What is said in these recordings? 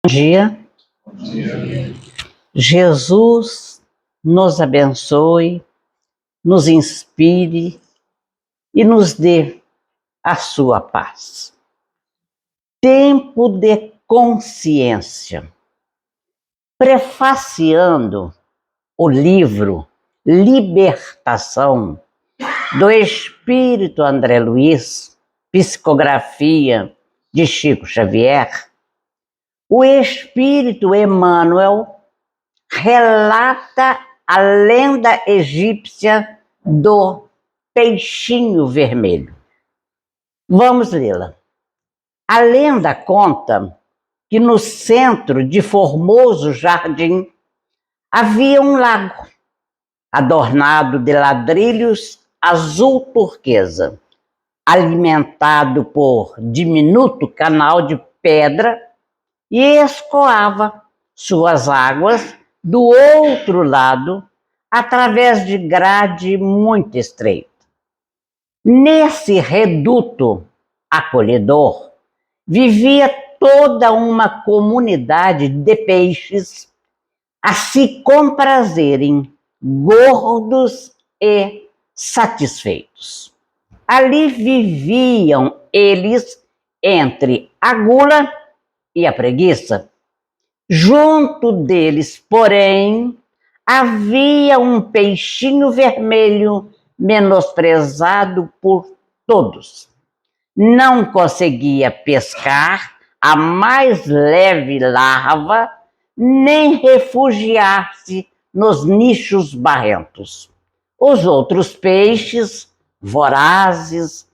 Dia. Jesus nos abençoe, nos inspire e nos dê a sua paz. Tempo de consciência. Prefaciando o livro Libertação, do Espírito André Luiz, psicografia de Chico Xavier, o Espírito Emmanuel relata a lenda egípcia do peixinho vermelho. Vamos lê-la. A lenda conta que no centro de formoso jardim havia um lago, adornado de ladrilhos azul turquesa, alimentado por diminuto canal de pedra, e escoava suas águas do outro lado, através de grade muito estreita. Nesse reduto acolhedor, vivia toda uma comunidade de peixes a se comprazerem, gordos e satisfeitos. Ali viviam eles entre a gula e a preguiça. Junto deles, porém, havia um peixinho vermelho menosprezado por todos. Não conseguia pescar a mais leve larva, nem refugiar-se nos nichos barrentos. Os outros peixes, vorazes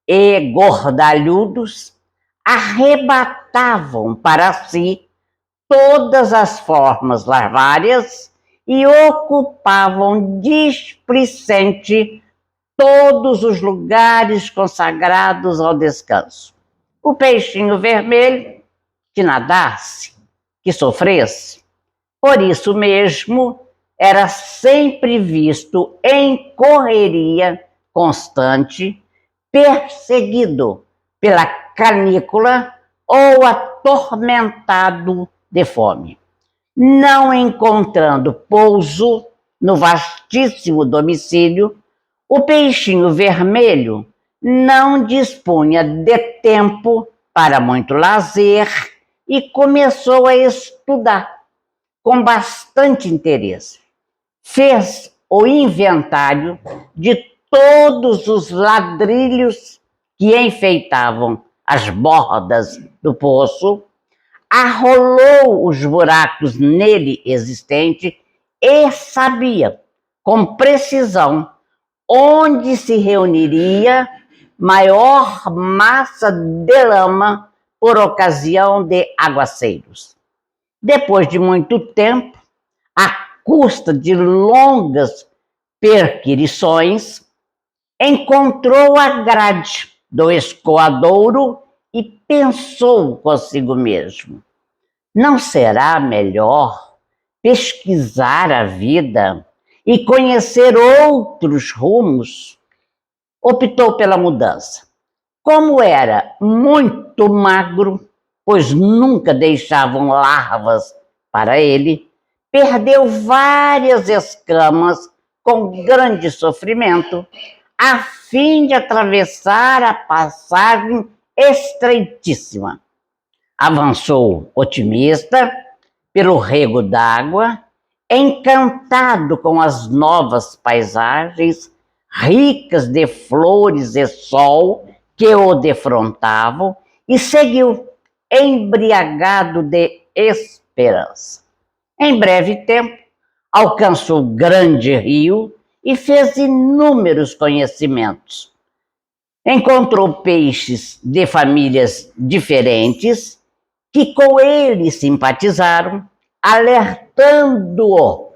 e gordalhudos, arrebatavam para si todas as formas larvárias e ocupavam displicente todos os lugares consagrados ao descanso. O peixinho vermelho, que nadasse, que sofresse, por isso mesmo era sempre visto em correria constante, perseguido pela canícula ou atormentado de fome. Não encontrando pouso no vastíssimo domicílio, o peixinho vermelho não dispunha de tempo para muito lazer e começou a estudar com bastante interesse. Fez o inventário de todos os ladrilhos que enfeitavam as bordas do poço, arrolou os buracos nele existentes e sabia com precisão onde se reuniria maior massa de lama por ocasião de aguaceiros. Depois de muito tempo, à custa de longas perquirições, encontrou a grade do escoadouro e pensou consigo mesmo: não será melhor pesquisar a vida e conhecer outros rumos? Optou pela mudança. Como era muito magro, pois nunca deixavam larvas para ele, perdeu várias escamas com grande sofrimento, a fim de atravessar a passagem estreitíssima. Avançou otimista pelo rego d'água, encantado com as novas paisagens, ricas de flores e sol que o defrontavam, e seguiu, embriagado de esperança. Em breve tempo, alcançou grande rio e fez inúmeros conhecimentos. Encontrou peixes de famílias diferentes que com ele simpatizaram, alertando-o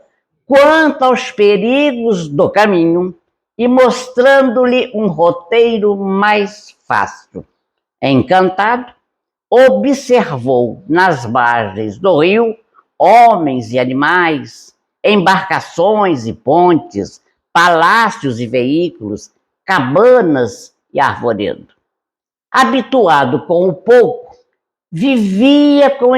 quanto aos perigos do caminho e mostrando-lhe um roteiro mais fácil. Encantado, observou nas margens do rio homens e animais, embarcações e pontes, palácios e veículos, cabanas e arvoredo. Habituado com o pouco, vivia com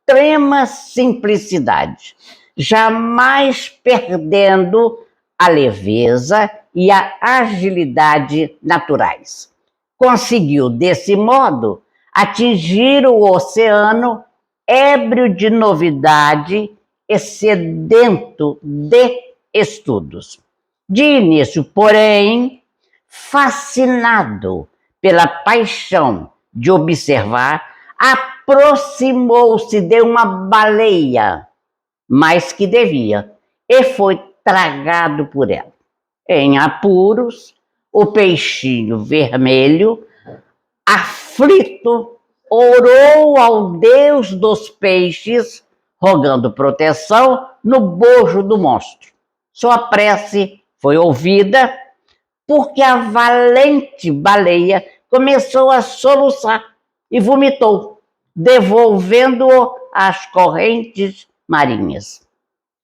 extrema simplicidade, jamais perdendo a leveza e a agilidade naturais. Conseguiu, desse modo, atingir o oceano ébrio de novidade e sedento de estudos. De início, porém, fascinado pela paixão de observar, aproximou-se de uma baleia, mais que devia, e foi tragado por ela. Em apuros, o peixinho vermelho, aflito, orou ao Deus dos peixes, rogando proteção no bojo do monstro. Sua prece foi ouvida porque a valente baleia começou a soluçar e vomitou, devolvendo-o às correntes marinhas.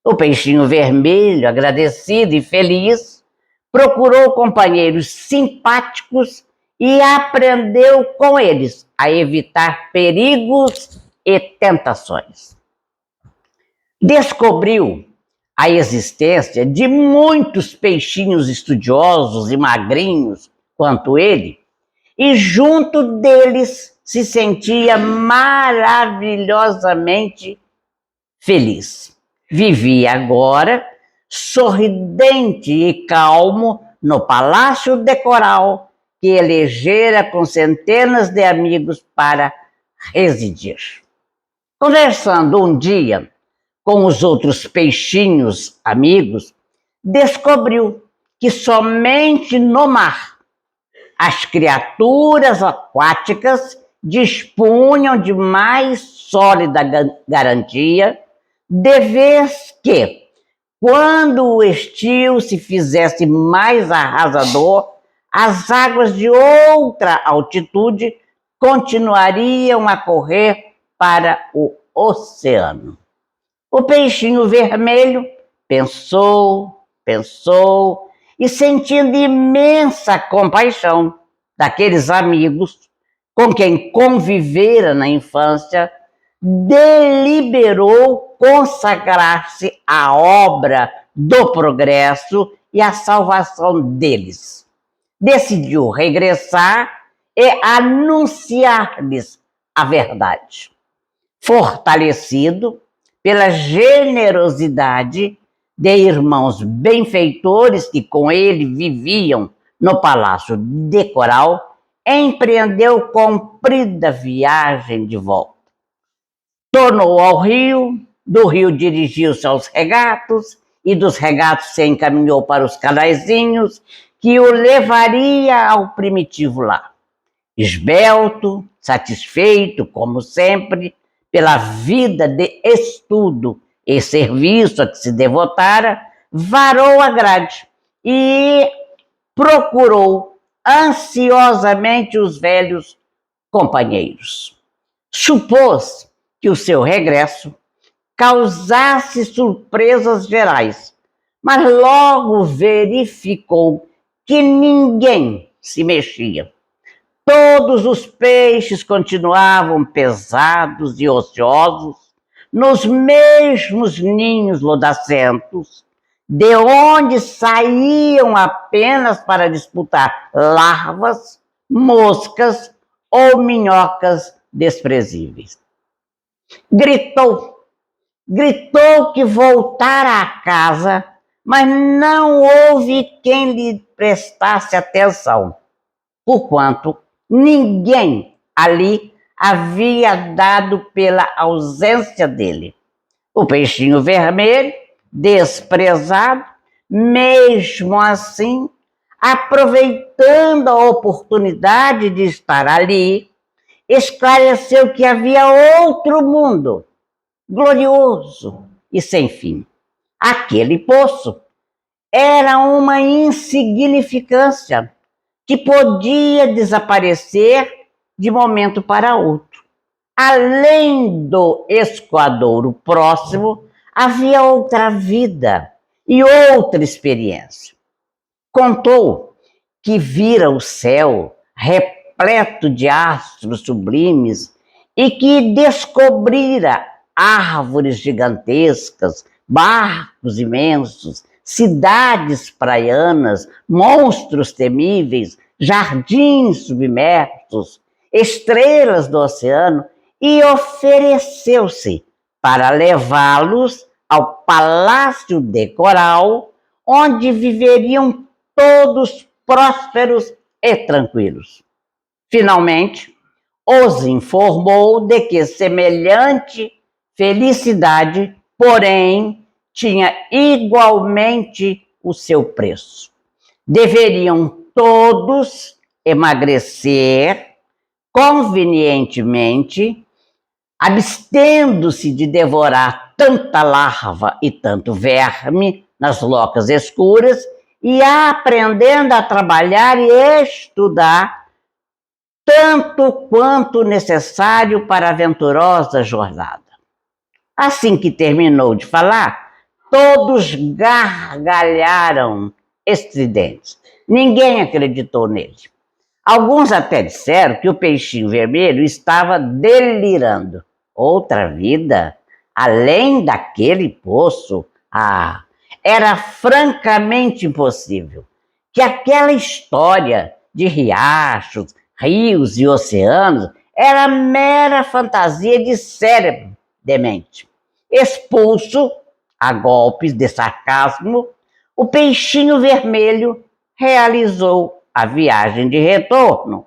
O peixinho vermelho, agradecido e feliz, procurou companheiros simpáticos e aprendeu com eles a evitar perigos e tentações. Descobriu a existência de muitos peixinhos estudiosos e magrinhos quanto ele, e junto deles se sentia maravilhosamente feliz. Vivia agora, sorridente e calmo, no palácio de coral que elegera com centenas de amigos para residir. Conversando um dia com os outros peixinhos amigos, descobriu que somente no mar as criaturas aquáticas dispunham de mais sólida garantia, de vez que, quando o estio se fizesse mais arrasador, as águas de outra altitude continuariam a correr para o oceano. O peixinho vermelho pensou, e sentindo imensa compaixão daqueles amigos com quem convivera na infância, deliberou consagrar-se à obra do progresso e à salvação deles. Decidiu regressar e anunciar-lhes a verdade. Fortalecido pela generosidade de irmãos benfeitores que com ele viviam no Palácio de Coral, empreendeu comprida viagem de volta. Tornou ao rio, do rio dirigiu-se aos regatos, e dos regatos se encaminhou para os canaizinhos, que o levaria ao primitivo lar. Esbelto, satisfeito, como sempre, pela vida de estudo e serviço a que se devotara, varou a grade e procurou ansiosamente os velhos companheiros. Supôs que o seu regresso causasse surpresas gerais, mas logo verificou que ninguém se mexia. Todos os peixes continuavam pesados e ociosos nos mesmos ninhos lodacentos, de onde saíam apenas para disputar larvas, moscas ou minhocas desprezíveis. Gritou que voltara à casa, mas não houve quem lhe prestasse atenção, porquanto ninguém ali havia dado pela ausência dele. O peixinho vermelho, desprezado, mesmo assim, aproveitando a oportunidade de estar ali, esclareceu que havia outro mundo, glorioso e sem fim. Aquele poço era uma insignificância que podia desaparecer de momento para outro. Além do escoadouro próximo, havia outra vida e outra experiência. Contou que vira o céu repleto de astros sublimes e que descobrira árvores gigantescas, barcos imensos, cidades praianas, monstros temíveis, jardins submersos, estrelas do oceano, e ofereceu-se para levá-los ao Palácio de Coral, onde viveriam todos prósperos e tranquilos. Finalmente, os informou de que semelhante felicidade, porém, tinha igualmente o seu preço. Deveriam todos emagrecer convenientemente, abstendo-se de devorar tanta larva e tanto verme nas locas escuras e aprendendo a trabalhar e estudar tanto quanto necessário para a aventurosa jornada. Assim que terminou de falar, todos gargalharam estridentes. Ninguém acreditou nele. Alguns até disseram que o peixinho vermelho estava delirando. Outra vida, além daquele poço, era francamente impossível. Que aquela história de riachos, rios e oceanos era mera fantasia de cérebro demente. Expulso a golpes de sarcasmo, o peixinho vermelho realizou a viagem de retorno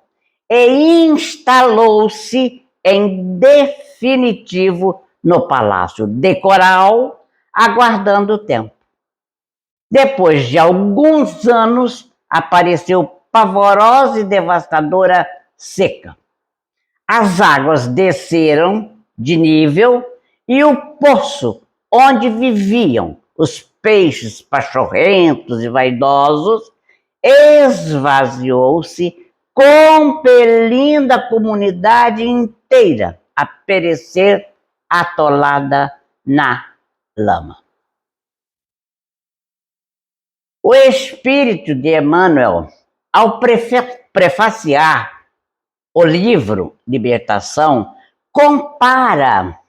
e instalou-se em definitivo no Palácio de Coral, aguardando o tempo. Depois de alguns anos, apareceu pavorosa e devastadora seca. As águas desceram de nível e o poço onde viviam os peixes pachorrentos e vaidosos esvaziou-se, compelindo a comunidade inteira a perecer atolada na lama. O espírito de Emmanuel, ao prefaciar o livro Libertação, compara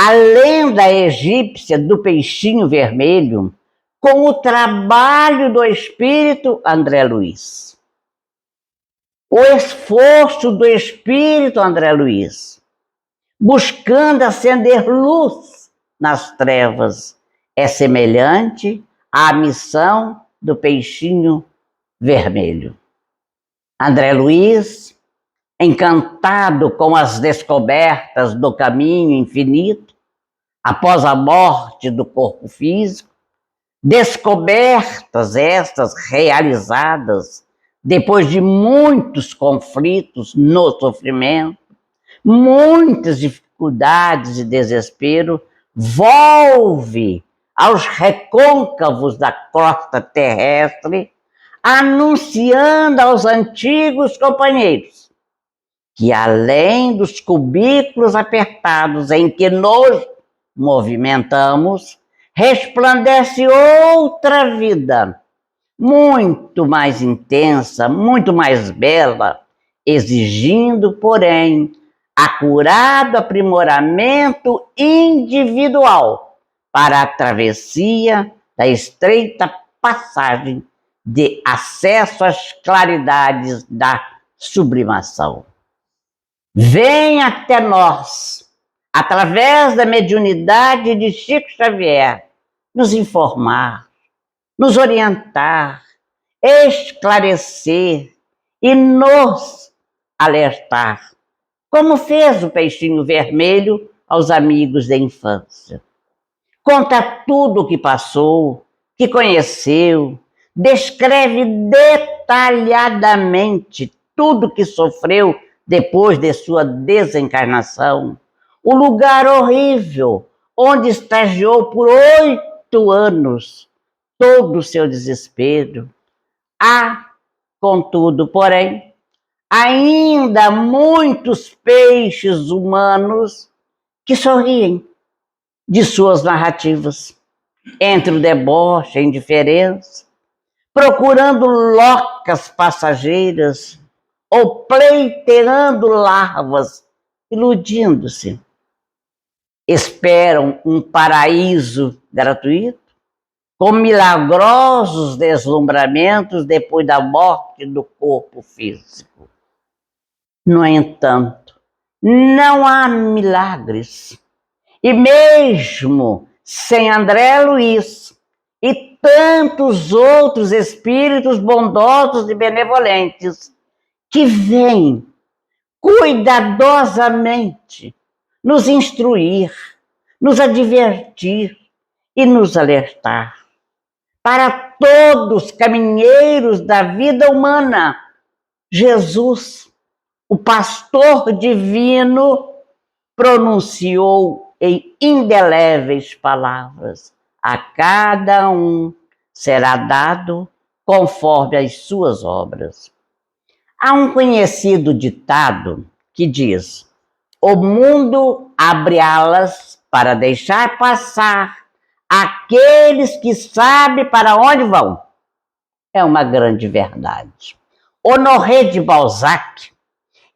a lenda egípcia do peixinho vermelho com o trabalho do espírito André Luiz. O esforço do espírito André Luiz, buscando acender luz nas trevas, é semelhante à missão do peixinho vermelho. André Luiz, encantado com as descobertas do caminho infinito, após a morte do corpo físico, descobertas estas realizadas depois de muitos conflitos no sofrimento, muitas dificuldades e desespero, volve aos recôncavos da crosta terrestre, anunciando aos antigos companheiros que, além dos cubículos apertados em que nos movimentamos, resplandece outra vida, muito mais intensa, muito mais bela, exigindo, porém, acurado aprimoramento individual para a travessia da estreita passagem de acesso às claridades da sublimação. Vem até nós, através da mediunidade de Chico Xavier, nos informar, nos orientar, esclarecer e nos alertar, como fez o peixinho vermelho aos amigos da infância. Conta tudo o que passou, que conheceu, descreve detalhadamente tudo que sofreu depois de sua desencarnação, o lugar horrível onde estagiou por 8 anos, todo o seu desespero. Há, contudo, porém, ainda muitos peixes humanos que sorriem de suas narrativas, entre o deboche e a indiferença, procurando locas passageiras ou pleiteando larvas, iludindo-se. esperam um paraíso gratuito, com milagrosos deslumbramentos depois da morte do corpo físico. No entanto, não há milagres. E mesmo sem André Luiz e tantos outros espíritos bondosos e benevolentes que vêm cuidadosamente nos instruir, nos advertir e nos alertar. Para todos caminheiros da vida humana, Jesus, o pastor divino, pronunciou em indeléveis palavras: a cada um será dado conforme as suas obras. Há um conhecido ditado que diz: o mundo abre alas para deixar passar aqueles que sabem para onde vão. É uma grande verdade. Honoré de Balzac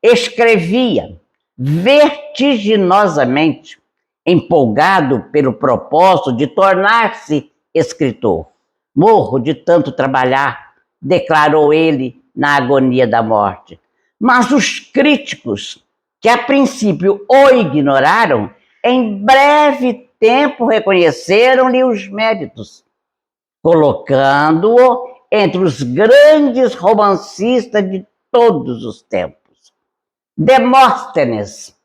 escrevia vertiginosamente, empolgado pelo propósito de tornar-se escritor. Morro de tanto trabalhar, declarou ele na agonia da morte. Mas os críticos, que a princípio o ignoraram, em breve tempo reconheceram-lhe os méritos, colocando-o entre os grandes romancistas de todos os tempos. Demóstenes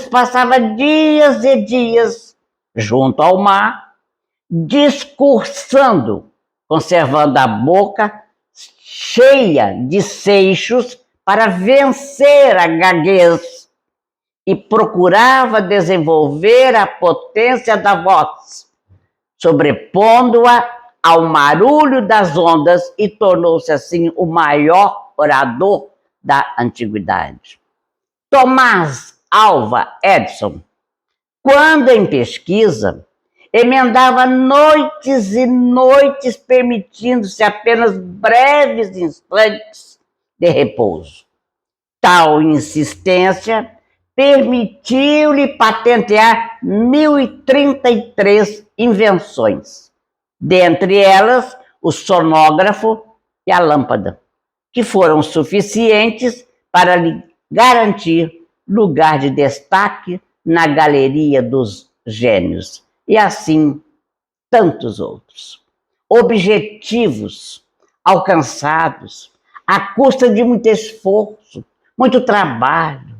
passava dias e dias junto ao mar, discursando, conservando a boca cheia de seixos para vencer a gaguez, e procurava desenvolver a potência da voz, sobrepondo-a ao marulho das ondas, e tornou-se assim o maior orador da antiguidade. Thomas Alva Edison, quando em pesquisa, emendava noites e noites, permitindo-se apenas breves instantes de repouso. Tal insistência permitiu-lhe patentear 1033 invenções, dentre elas o sonógrafo e a lâmpada, que foram suficientes para lhe garantir lugar de destaque na galeria dos gênios, e assim tantos outros. Objetivos alcançados à custa de muito esforço, muito trabalho,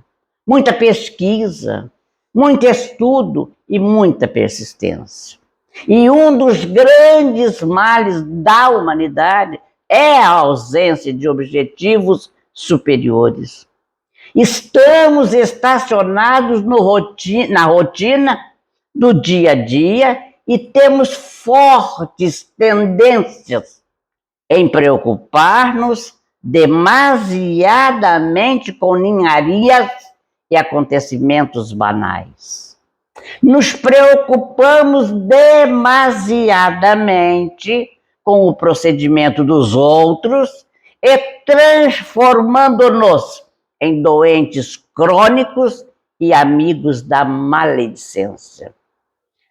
muita pesquisa, muito estudo e muita persistência. E um dos grandes males da humanidade é a ausência de objetivos superiores. Estamos estacionados na rotina do dia a dia e temos fortes tendências em preocupar-nos demasiadamente com ninharias e acontecimentos banais. Nos preocupamos demasiadamente com o procedimento dos outros e transformando-nos em doentes crônicos e amigos da maledicência.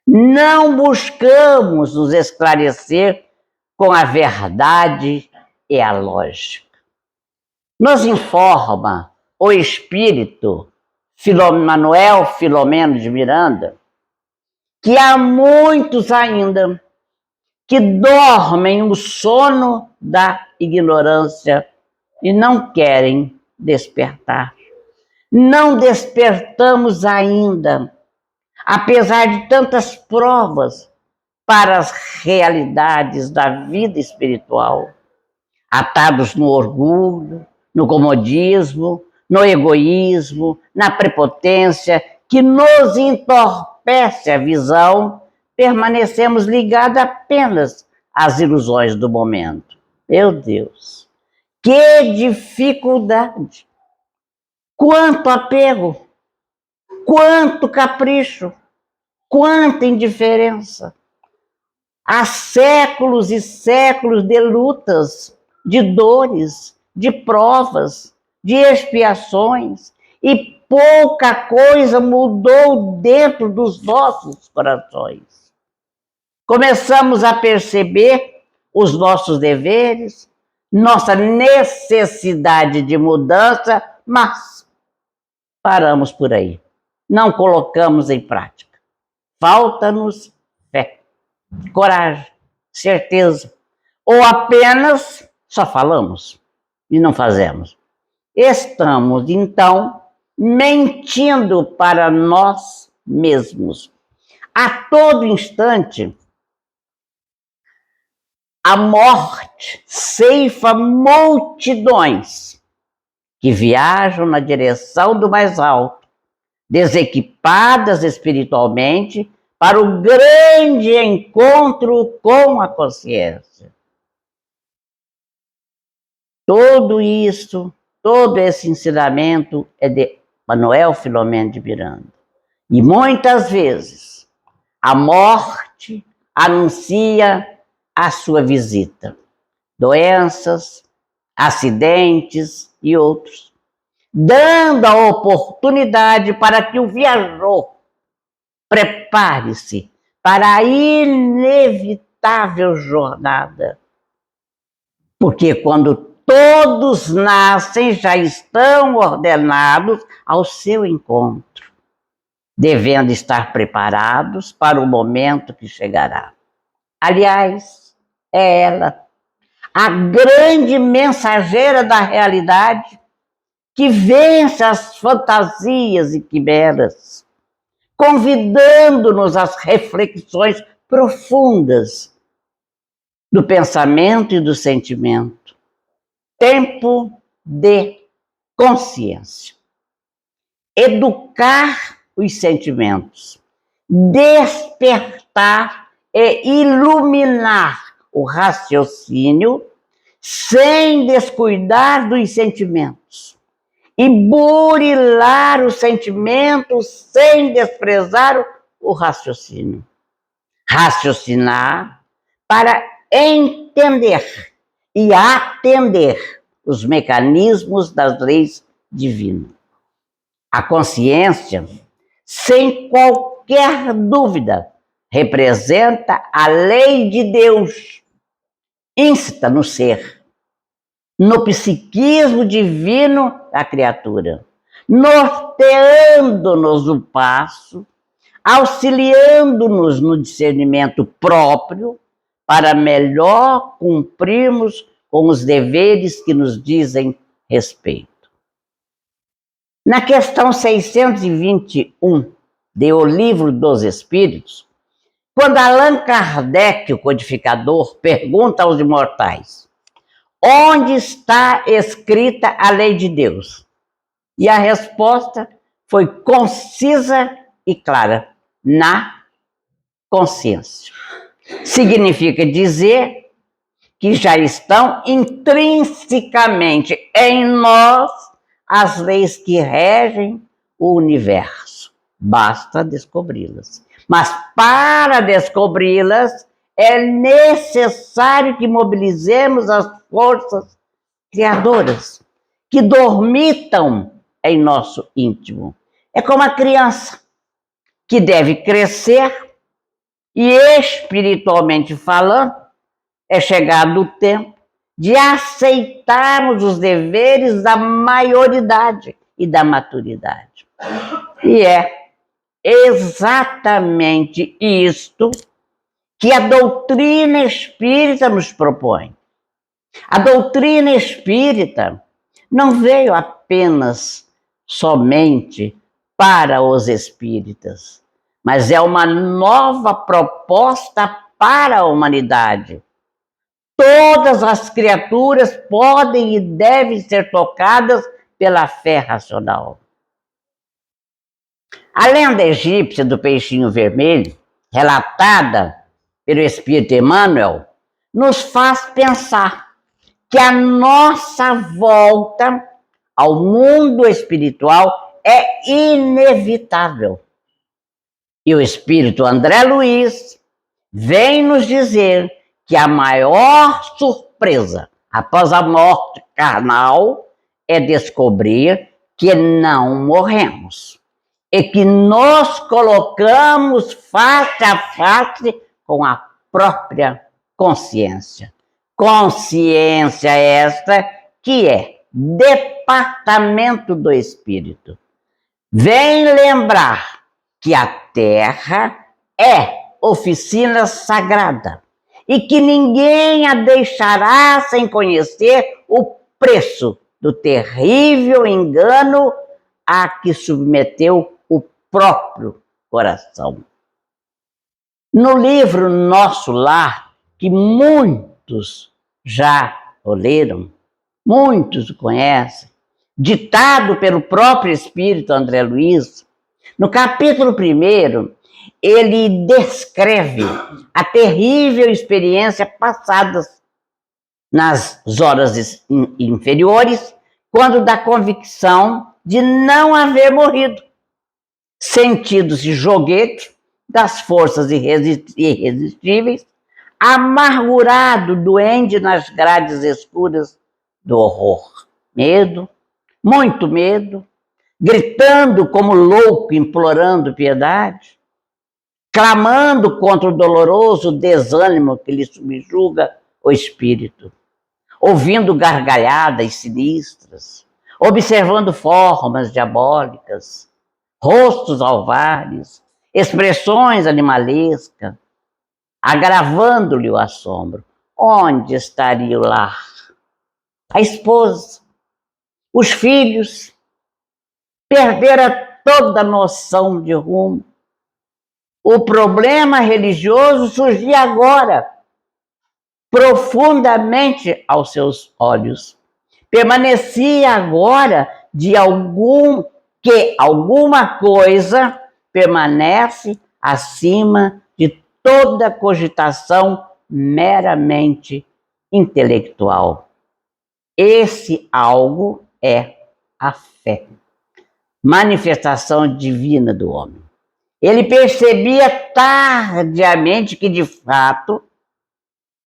Não buscamos nos esclarecer com a verdade e a lógica. Nos informa o espírito Manuel Filomeno de Miranda que há muitos ainda que dormem o sono da ignorância e não querem despertar. Não despertamos ainda, apesar de tantas provas, para as realidades da vida espiritual, atados no orgulho, no comodismo, no egoísmo, na prepotência, que nos entorpece a visão, permanecemos ligados apenas às ilusões do momento. Meu Deus, que dificuldade! Quanto apego, quanto capricho, quanta indiferença! Há séculos e séculos de lutas, de dores, de provas, de expiações, e pouca coisa mudou dentro dos nossos corações. Começamos a perceber os nossos deveres, nossa necessidade de mudança, mas paramos por aí. Não colocamos em prática. Falta-nos fé, coragem, certeza. Ou apenas só falamos e não fazemos. Estamos, então, mentindo para nós mesmos. A todo instante, a morte ceifa multidões que viajam na direção do mais alto, desequipadas espiritualmente, para o grande encontro com a consciência. Todo isso, todo esse ensinamento é de Manuel Filomeno de Miranda. E muitas vezes a morte anuncia a sua visita. Doenças, acidentes e outros, dando a oportunidade para que o viajor prepare-se para a inevitável jornada. Porque quando todos nascem, já estão ordenados ao seu encontro, devendo estar preparados para o momento que chegará. Aliás, é ela, a grande mensageira da realidade, que vence as fantasias e quimeras, convidando-nos às reflexões profundas do pensamento e do sentimento. Tempo de consciência. Educar os sentimentos, despertar e iluminar o raciocínio sem descuidar dos sentimentos e burilar os sentimentos sem desprezar o raciocínio. Raciocinar para entender e atender os mecanismos das leis divinas. A consciência, sem qualquer dúvida, representa a lei de Deus, íncita no ser, no psiquismo divino da criatura, norteando-nos o passo, auxiliando-nos no discernimento próprio, para melhor cumprirmos com os deveres que nos dizem respeito. Na questão 621 de O Livro dos Espíritos, quando Allan Kardec, o codificador, pergunta aos imortais: onde está escrita a lei de Deus? E a resposta foi concisa e clara: na consciência. Significa dizer que já estão intrinsecamente em nós as leis que regem o universo. Basta descobri-las. Mas para descobri-las, é necessário que mobilizemos as forças criadoras, que dormitam em nosso íntimo. É como a criança, que deve crescer e, espiritualmente falando, é chegado o tempo de aceitarmos os deveres da maioridade e da maturidade. E é exatamente isto que a doutrina espírita nos propõe. A doutrina espírita não veio apenas somente para os espíritas, mas é uma nova proposta para a humanidade. Todas as criaturas podem e devem ser tocadas pela fé racional. A lenda egípcia do peixinho vermelho, relatada pelo Espírito Emmanuel, nos faz pensar que a nossa volta ao mundo espiritual é inevitável. E o Espírito André Luiz vem nos dizer que a maior surpresa após a morte carnal é descobrir que não morremos e que nos colocamos face a face com a própria consciência. Consciência esta que é departamento do espírito. Vem lembrar que a Terra é oficina sagrada e que ninguém a deixará sem conhecer o preço do terrível engano a que submeteu o próprio coração. No livro Nosso Lar, que muitos já o leram, muitos o conhecem, ditado pelo próprio espírito André Luiz, no capítulo 1, ele descreve a terrível experiência passada nas horas inferiores, quando da convicção de não haver morrido, sentindo-se joguete das forças irresistíveis, amargurado, doente nas grades escuras do horror. Medo, muito medo, gritando como louco, implorando piedade, clamando contra o doloroso desânimo que lhe subjuga o espírito, ouvindo gargalhadas sinistras, observando formas diabólicas, rostos alvares, expressões animalescas, agravando-lhe o assombro. Onde estaria o lar? A esposa, os filhos, perdera toda a noção de rumo. O problema religioso surgia agora, profundamente aos seus olhos. Permanecia agora que alguma coisa permanece acima de toda cogitação meramente intelectual. Esse algo é a fé, manifestação divina do homem. Ele percebia tardiamente que, de fato,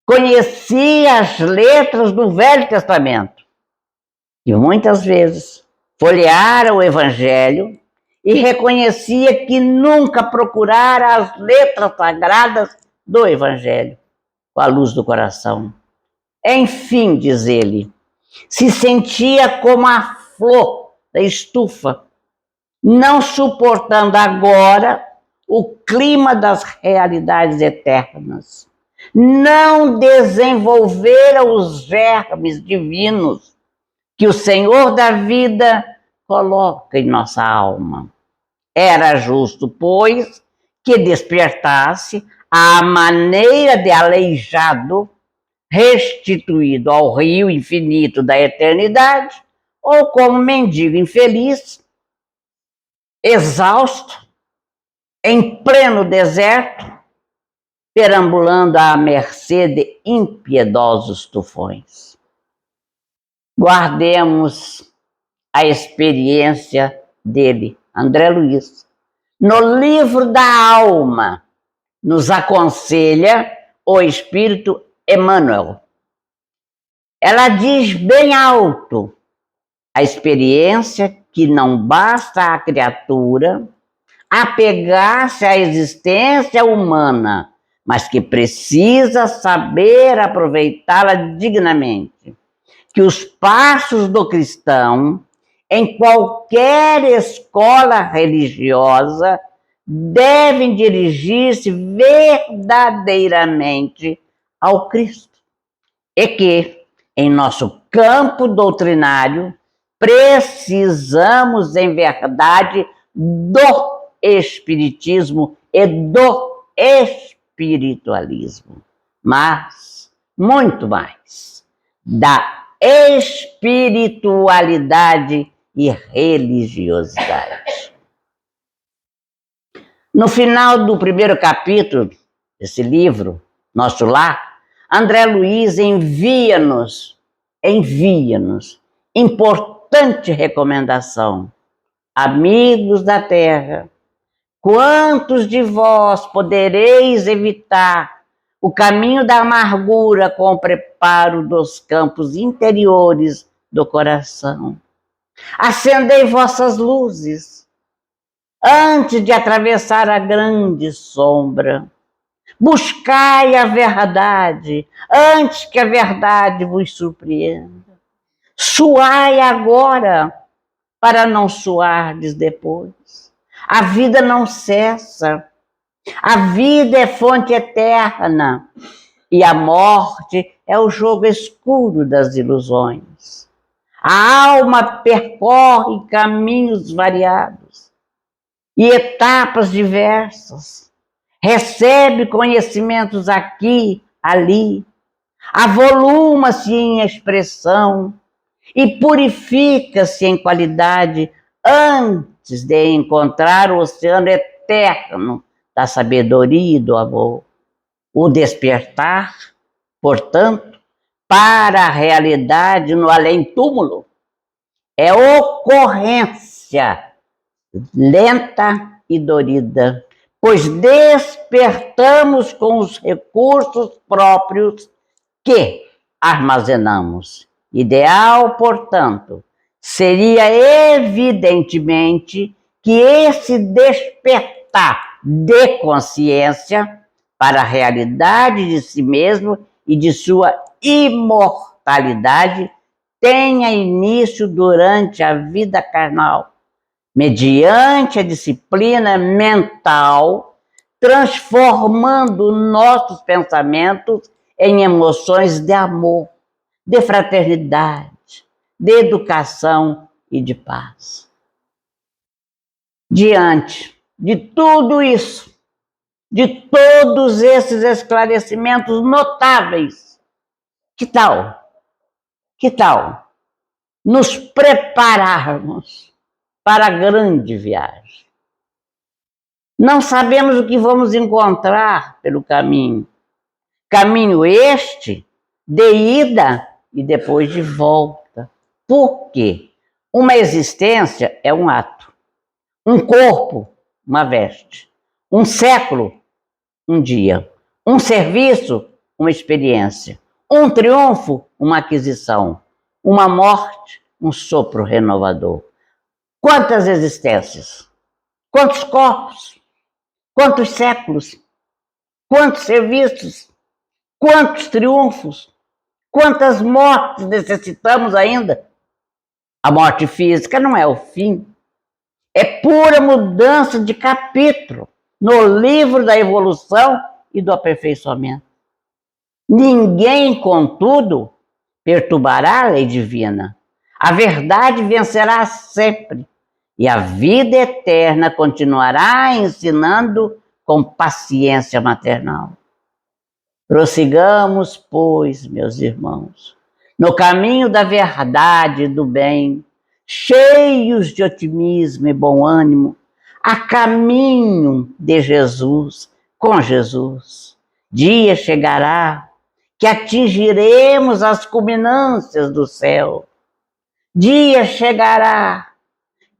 conhecia as letras do Velho Testamento e muitas vezes folheara o Evangelho e reconhecia que nunca procurara as letras sagradas do Evangelho com a luz do coração. Enfim, diz ele, se sentia como a flor da estufa, não suportando agora o clima das realidades eternas. Não desenvolvera os germes divinos que o Senhor da vida coloca em nossa alma. Era justo, pois, que despertasse à maneira de aleijado, restituído ao rio infinito da eternidade, ou como mendigo infeliz, exausto, em pleno deserto, perambulando à mercê de impiedosos tufões. Guardemos a experiência dele, André Luiz. No livro da alma, nos aconselha o Espírito Emmanuel. Ela diz bem alto a experiência que não basta à criatura apegar-se à existência humana, mas que precisa saber aproveitá-la dignamente. Que os passos do cristão, em qualquer escola religiosa, devem dirigir-se verdadeiramente ao Cristo. E que, em nosso campo doutrinário, precisamos, em verdade, do Espiritismo e do espiritualismo, mas, muito mais, da espiritualidade e religiosidade. No final do 1º capítulo desse livro, Nosso Lar, André Luiz envia-nos importante recomendação. Amigos da terra, quantos de vós podereis evitar o caminho da amargura com o preparo dos campos interiores do coração? Acendei vossas luzes antes de atravessar a grande sombra. Buscai a verdade antes que a verdade vos surpreenda. Suai agora para não suardes depois. A vida não cessa. A vida é fonte eterna e a morte é o jogo escuro das ilusões. A alma percorre caminhos variados e etapas diversas. Recebe conhecimentos aqui, ali, avoluma-se em expressão e purifica-se em qualidade antes de encontrar o oceano eterno da sabedoria e do amor. O despertar, portanto, para a realidade no além-túmulo é ocorrência lenta e dorida, pois despertamos com os recursos próprios que armazenamos. Ideal, portanto, seria evidentemente que esse despertar de consciência para a realidade de si mesmo e de sua imortalidade tenha início durante a vida carnal, mediante a disciplina mental, transformando nossos pensamentos em emoções de amor, de fraternidade, de educação e de paz. Diante de tudo isso, de todos esses esclarecimentos notáveis, que tal nos prepararmos para a grande viagem? Não sabemos o que vamos encontrar pelo caminho. Caminho este de ida e depois de volta. Por quê? Uma existência é um ato. Um corpo, uma veste. Um século, um dia. Um serviço, uma experiência. Um triunfo, uma aquisição. Uma morte, um sopro renovador. Quantas existências? Quantos corpos? Quantos séculos? Quantos serviços? Quantos triunfos? Quantas mortes necessitamos ainda? A morte física não é o fim. É pura mudança de capítulo no livro da evolução e do aperfeiçoamento. Ninguém, contudo, perturbará a lei divina. A verdade vencerá sempre e a vida eterna continuará ensinando com paciência maternal. Prossigamos, pois, meus irmãos, no caminho da verdade e do bem, cheios de otimismo e bom ânimo, a caminho de Jesus, com Jesus. Dia chegará que atingiremos as culminâncias do céu. Dia chegará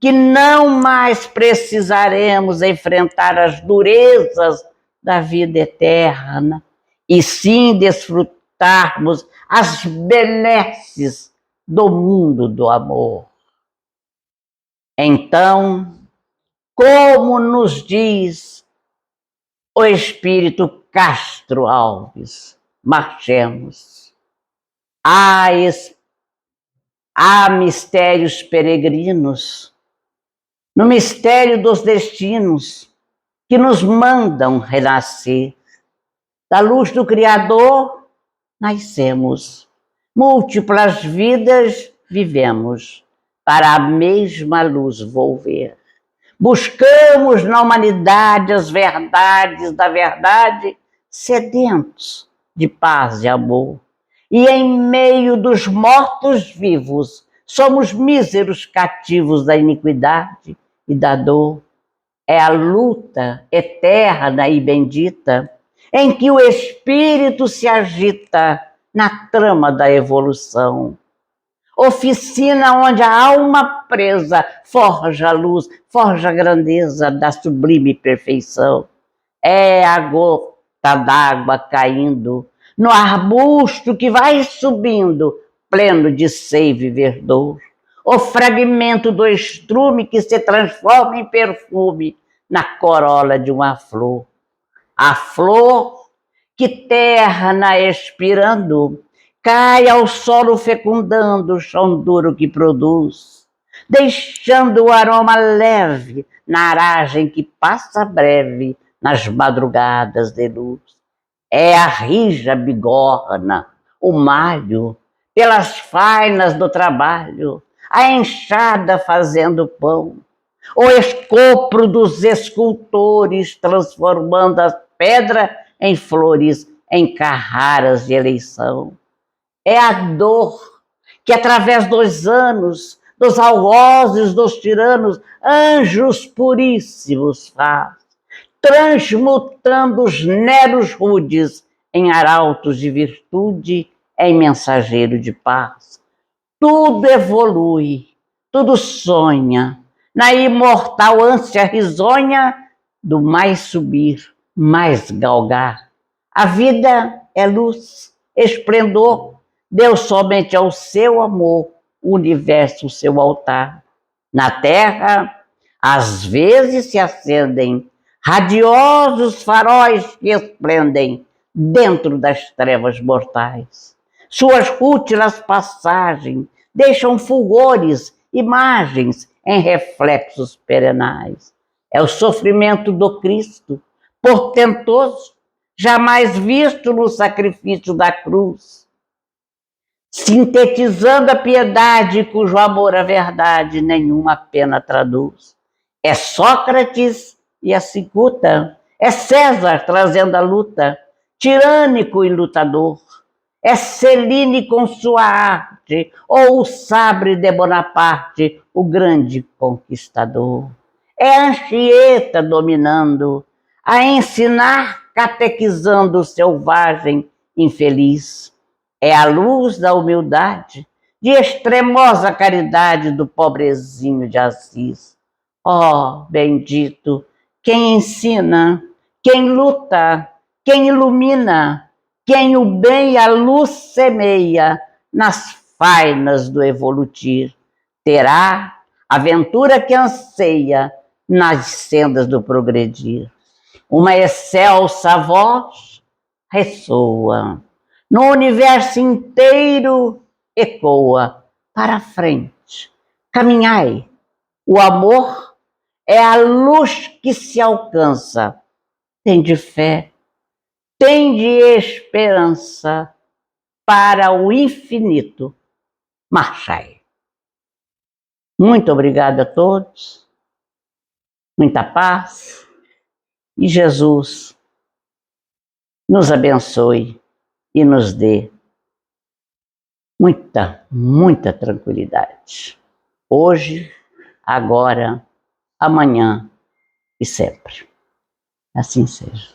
que não mais precisaremos enfrentar as durezas da vida eterna, e sim desfrutarmos as benesses do mundo do amor. Então, como nos diz o Espírito Castro Alves, marchemos. Há mistérios peregrinos, no mistério dos destinos, que nos mandam renascer. Da luz do Criador, nascemos. Múltiplas vidas vivemos, para a mesma luz volver. Buscamos na humanidade as verdades da verdade, sedentos de paz e amor. E em meio dos mortos-vivos, somos míseros cativos da iniquidade e da dor. É a luta eterna e bendita em que o espírito se agita na trama da evolução. Oficina onde a alma presa forja a luz, forja a grandeza da sublime perfeição. É a gota d'água caindo no arbusto que vai subindo, pleno de seiva e verdor. o fragmento do estrume que se transforma em perfume na corola de uma flor. A flor que terna expirando, cai ao solo fecundando o chão duro que produz, deixando o aroma leve na aragem que passa breve nas madrugadas de luz. É a rija bigorna, o malho, pelas fainas do trabalho, a enxada fazendo pão, o escopro dos escultores transformando a pedra em flores, em carraras de eleição. É a dor que através dos anos, dos algozes, dos tiranos, anjos puríssimos faz, transmutando os neros rudes em arautos de virtude, em mensageiro de paz. Tudo evolui, tudo sonha, na imortal ânsia risonha do mais subir, mais galgar. A vida é luz, esplendor, Deus somente ao seu amor, o universo o seu altar. Na terra, às vezes se acendem radiosos faróis que esplendem dentro das trevas mortais. Suas rútilas passagens deixam fulgores, imagens em reflexos perenais. É o sofrimento do Cristo, portentoso, jamais visto no sacrifício da cruz, sintetizando a piedade cujo amor à verdade nenhuma pena traduz. É Sócrates e a cicuta, é César trazendo a luta, tirânico e lutador, é Celine com sua arte, ou o sabre de Bonaparte, o grande conquistador. É Anchieta dominando, a ensinar, catequizando o selvagem infeliz. É a luz da humildade, de extremosa caridade do pobrezinho de Assis. Oh, bendito, quem ensina, quem luta, quem ilumina, quem o bem e a luz semeia nas fainas do evolutir, terá a aventura que anseia nas sendas do progredir. Uma excelsa voz ressoa, no universo inteiro ecoa, para a frente, caminhai. O amor é a luz que se alcança. Tende fé, tende esperança, para o infinito marchai. Muito obrigada a todos, muita paz, e Jesus nos abençoe e nos dê muita tranquilidade. Hoje, agora, amanhã e sempre. Assim seja.